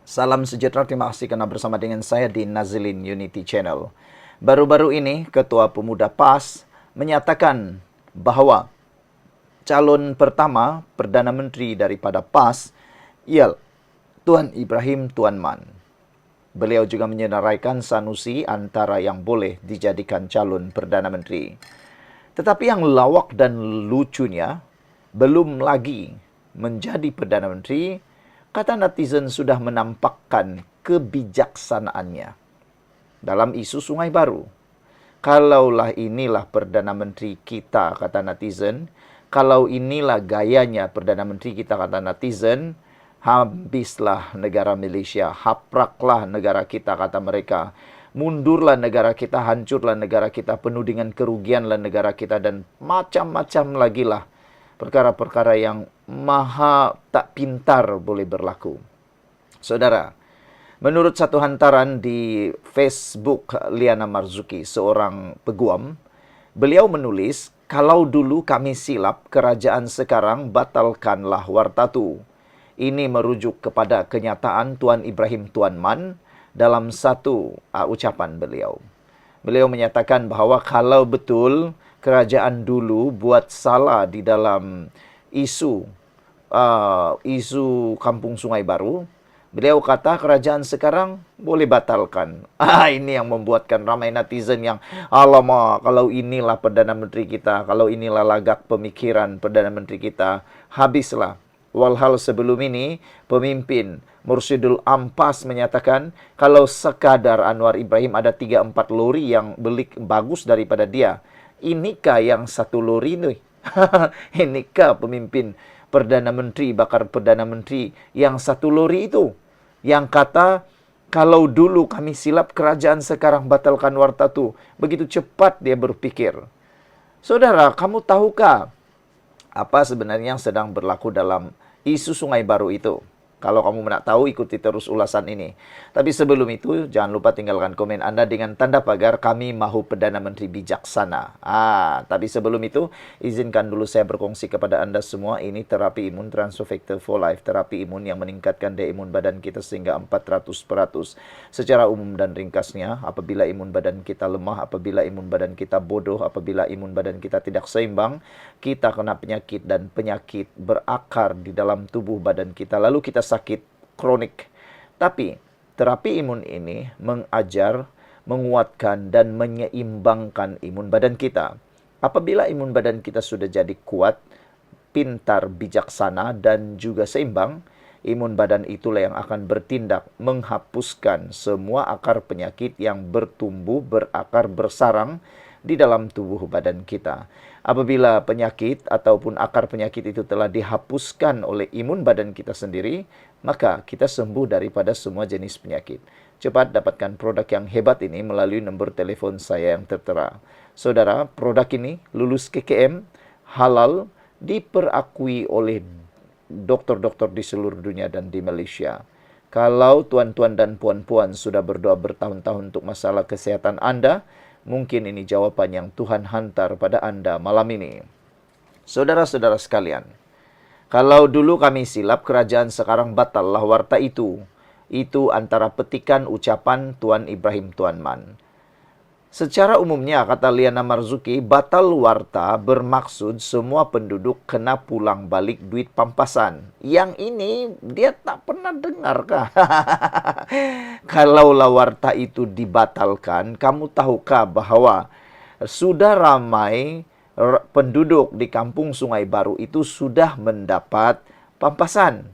Salam sejahtera, terima kasih karena bersama dengan saya di Nazilin Unity Channel. Baru-baru ini, Ketua Pemuda PAS menyatakan bahwa calon pertama Perdana Menteri daripada PAS ialah Tuan Ibrahim Tuan Man. Beliau juga menyenaraikan Sanusi antara yang boleh dijadikan calon Perdana Menteri. Tetapi yang lawak dan lucunya, belum lagi menjadi Perdana Menteri, kata netizen sudah menampakkan kebijaksanaannya dalam isu Sungai Baru. Kalaulah inilah Perdana Menteri kita, kata netizen, kalau inilah gayanya Perdana Menteri kita, kata netizen, habislah negara Malaysia, hapraklah negara kita, kata mereka. Mundurlah negara kita, hancurlah negara kita, penuh dengan kerugianlah negara kita, dan macam-macam lagi lah perkara-perkara yang maha tak pintar boleh berlaku. Saudara, menurut satu hantaran di Facebook Liana Marzuki, seorang peguam, beliau menulis, kalau dulu kami silap, kerajaan sekarang batalkanlah Wartatu. Ini merujuk kepada kenyataan Tuan Ibrahim Tuan Man dalam satu ucapan beliau. Beliau menyatakan bahawa kalau betul kerajaan dulu buat salah di dalam isu Kampung Sungai Baru, beliau kata kerajaan sekarang boleh batalkan. Ini yang membuatkan ramai netizen yang, alamak, kalau inilah Perdana Menteri kita, kalau inilah lagak pemikiran Perdana Menteri kita, habislah. Walhal sebelum ini, pemimpin Mursyidul Ampas menyatakan, kalau sekadar Anwar Ibrahim ada 3-4 lori yang bagus daripada dia, inikah yang satu lori ini? Inikah pemimpin Perdana Menteri, bakar Perdana Menteri yang satu lori itu? Yang kata, kalau dulu kami silap, kerajaan sekarang batalkan Wartatu. Begitu cepat dia berpikir. Saudara, kamu tahukah apa sebenarnya yang sedang berlaku dalam isu Sungai Baru itu? Kalau kamu nak tahu, ikuti terus ulasan ini. Tapi sebelum itu, jangan lupa tinggalkan komen Anda dengan tanda pagar kami mahu Perdana Menteri bijaksana. Tapi sebelum itu, izinkan dulu saya berkongsi kepada Anda semua, ini terapi imun Transfer Factor for Life, terapi imun yang meningkatkan daya imun badan kita sehingga 400%. Secara umum dan ringkasnya, apabila imun badan kita lemah, apabila imun badan kita bodoh, apabila imun badan kita tidak seimbang, kita kena penyakit dan penyakit berakar di dalam tubuh badan kita. Lalu kita sakit kronik. Tapi terapi imun ini mengajar, menguatkan dan menyeimbangkan imun badan kita. Apabila imun badan kita sudah jadi kuat, pintar, bijaksana dan juga seimbang, imun badan itulah yang akan bertindak menghapuskan semua akar penyakit yang bertumbuh, berakar, bersarang di dalam tubuh badan kita. Apabila penyakit ataupun akar penyakit itu telah dihapuskan oleh imun badan kita sendiri, maka kita sembuh daripada semua jenis penyakit. Cepat dapatkan produk yang hebat ini melalui nombor telefon saya yang tertera. Saudara, produk ini lulus KKM, halal, diperakui oleh doktor-doktor di seluruh dunia dan di Malaysia. Kalau tuan-tuan dan puan-puan sudah berdoa bertahun-tahun untuk masalah kesehatan Anda, mungkin ini jawaban yang Tuhan hantar pada Anda malam ini. Saudara-saudara sekalian, kalau dulu kami silap, kerajaan sekarang batallah warta itu. Itu antara petikan ucapan Tuan Ibrahim Tuan Man. Secara umumnya, kata Liana Marzuki, batal warta bermaksud semua penduduk kena pulang balik duit pampasan. Yang ini dia tak pernah dengar kah? Kalaulah warta itu dibatalkan, kamu tahukah bahwa sudah ramai penduduk di Kampung Sungai Baru itu sudah mendapat pampasan.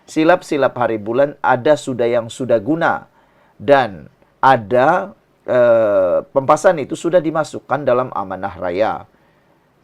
Silap-silap hari bulan ada sudah yang sudah guna. Dan ada pampasan itu sudah dimasukkan dalam amanah raya.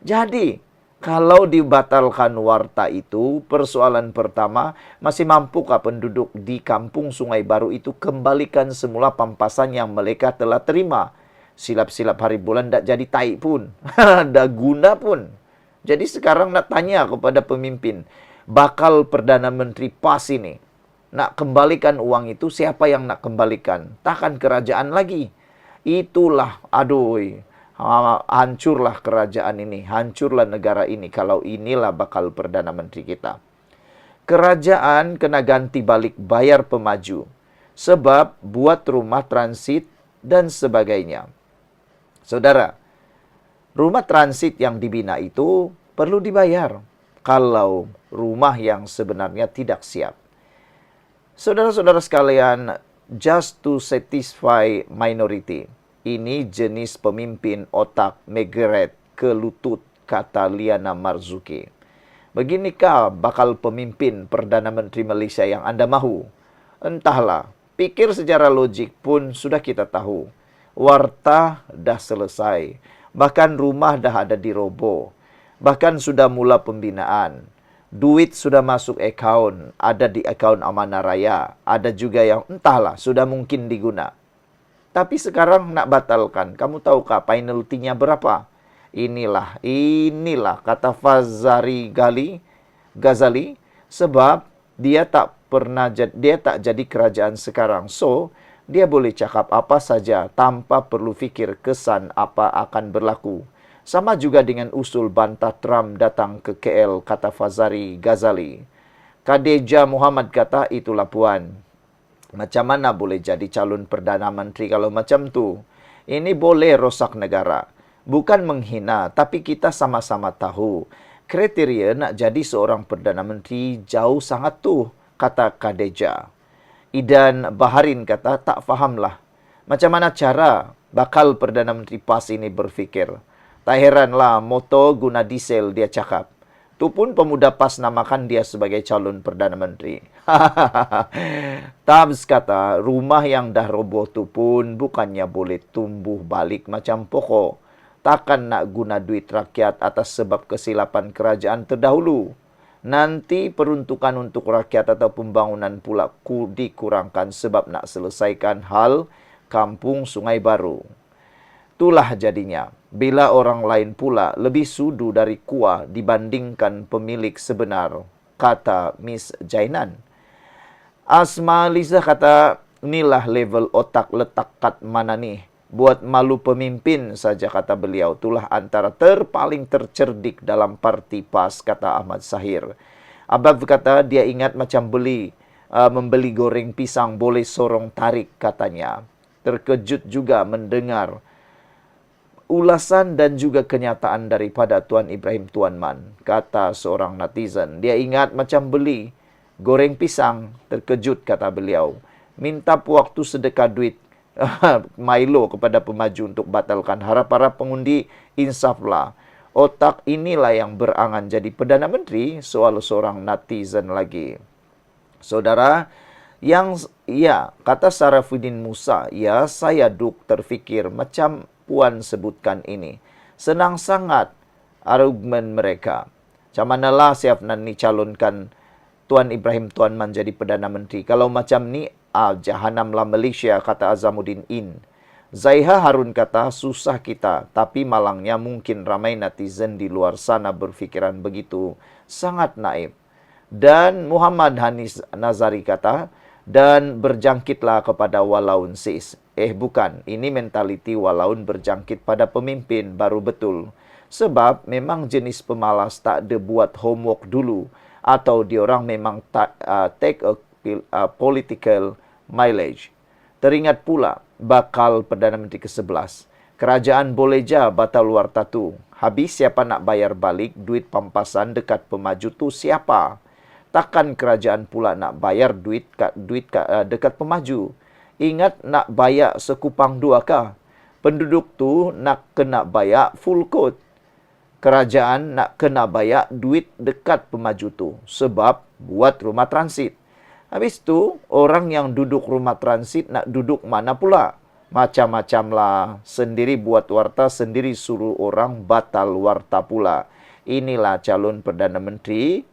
Jadi, kalau dibatalkan warta itu, persoalan pertama, masih mampukah penduduk di Kampung Sungai Baru itu kembalikan semula pampasan yang mereka telah terima? Silap-silap hari bulan tak jadi taik pun. Tak guna pun. Jadi sekarang nak tanya kepada pemimpin, bakal Perdana Menteri PAS ini, nak kembalikan uang itu, siapa yang nak kembalikan? Takkan kerajaan lagi. Itulah, aduh, hancurlah kerajaan ini, hancurlah negara ini kalau inilah bakal Perdana Menteri kita. Kerajaan kena ganti balik bayar pemaju. Sebab buat rumah transit dan sebagainya. Saudara, rumah transit yang dibina itu perlu dibayar kalau rumah yang sebenarnya tidak siap. Saudara-saudara sekalian, just to satisfy minority. Ini jenis pemimpin otak megeret ke lutut, kata Liana Marzuki. Beginikah bakal pemimpin Perdana Menteri Malaysia yang Anda mahu? Entahlah, pikir secara logik pun sudah kita tahu. Warta dah selesai. Bahkan rumah dah ada diroboh. Bahkan sudah mula pembinaan. Duit sudah masuk akaun, ada di akaun Amanah Raya. Ada juga yang entahlah, sudah mungkin diguna. Tapi sekarang nak batalkan. Kamu tahukah penaltinya berapa? Inilah kata Ghazali, sebab dia tak jadi kerajaan sekarang. So, dia boleh cakap apa saja tanpa perlu fikir kesan apa akan berlaku. Sama juga dengan usul bantah Trump datang ke KL, kata Ghazali. Khadijah Muhammad kata, itulah puan. Macam mana boleh jadi calon Perdana Menteri kalau macam tu? Ini boleh rosak negara. Bukan menghina, tapi kita sama-sama tahu. Kriteria nak jadi seorang Perdana Menteri jauh sangat tu, kata Khadijah. Idan Baharin kata, tak fahamlah. Macam mana cara bakal Perdana Menteri PAS ini berfikir? Tak heranlah motor guna diesel dia cakap. Tu pun pemuda PAS namakan dia sebagai calon Perdana Menteri. Tabs kata, rumah yang dah roboh tu pun bukannya boleh tumbuh balik macam pokok. Takkan nak guna duit rakyat atas sebab kesilapan kerajaan terdahulu. Nanti peruntukan untuk rakyat atau pembangunan pula dikurangkan sebab nak selesaikan hal kampung Sungai Baru. Itulah jadinya, bila orang lain pula lebih sudu dari kuah dibandingkan pemilik sebenar, kata Miss Jainan. Asma Liza kata, inilah level otak letak kat mana nih. Buat malu pemimpin saja, kata beliau. Itulah antara paling tercerdik dalam parti PAS, kata Ahmad Sahir. Abab kata, dia ingat macam membeli goreng pisang boleh sorong tarik, katanya. Terkejut juga mendengar ulasan dan juga kenyataan daripada Tuan Ibrahim Tuan Man, kata seorang netizen. Dia ingat macam beli goreng pisang, terkejut, kata beliau. Minta waktu sedekah duit Milo kepada pemaju untuk batalkan. Harap-harap pengundi insaflah. Otak inilah yang berangan jadi Perdana Menteri, soal seorang netizen lagi. Saudara, kata Sarafuddin Musa, ya saya terfikir macam puan sebutkan ini. Senang sangat argumen mereka. Macam manalah siap nan ni calonkan Tuan Ibrahim Tuan Man jadi Perdana Menteri. Kalau macam ni, jahanamlah Malaysia, kata Azamuddin In. Zaiha Harun kata, susah kita, tapi malangnya mungkin ramai netizen di luar sana berfikiran begitu. Sangat naif. Dan Muhammad Hanis Nazari kata, dan berjangkitlah kepada walaun sis. Bukan, ini mentaliti walaun berjangkit pada pemimpin baru betul. Sebab memang jenis pemalas tak ada buat homework dulu. Atau diorang memang tak take a political mileage. Teringat pula bakal Perdana Menteri ke-11. Kerajaan boleh je batal warta tu. Habis siapa nak bayar balik duit pampasan dekat pemaju tu siapa? Takkan kerajaan pula nak bayar duit dekat pemaju. Ingat nak bayar sekupang dua kah? Penduduk tu nak kena bayar full coat. Kerajaan nak kena bayar duit dekat pemaju tu. Sebab buat rumah transit. Habis tu, orang yang duduk rumah transit nak duduk mana pula? Macam-macam lah. Sendiri buat warta, sendiri suruh orang batal warta pula. Inilah calon Perdana Menteri.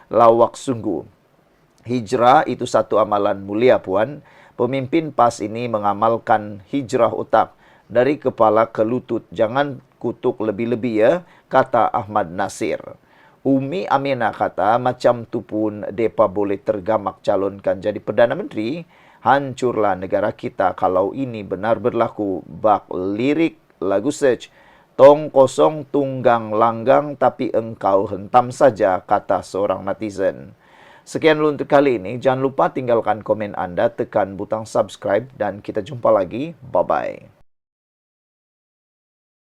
Lawak sungguh. Hijrah itu satu amalan mulia, puan. Pemimpin PAS ini mengamalkan hijrah otak dari kepala ke lutut. Jangan kutuk lebih-lebih ya, kata Ahmad Nasir. Umi Aminah kata, macam tu pun depa boleh tergamak calonkan jadi Perdana Menteri. Hancurlah negara kita kalau ini benar berlaku. Bak lirik lagu search. Tong kosong tunggang langgang tapi engkau hentam saja, kata seorang netizen. Sekian dulu untuk kali ini. Jangan lupa tinggalkan komen Anda, tekan butang subscribe, dan kita jumpa lagi. Bye-bye.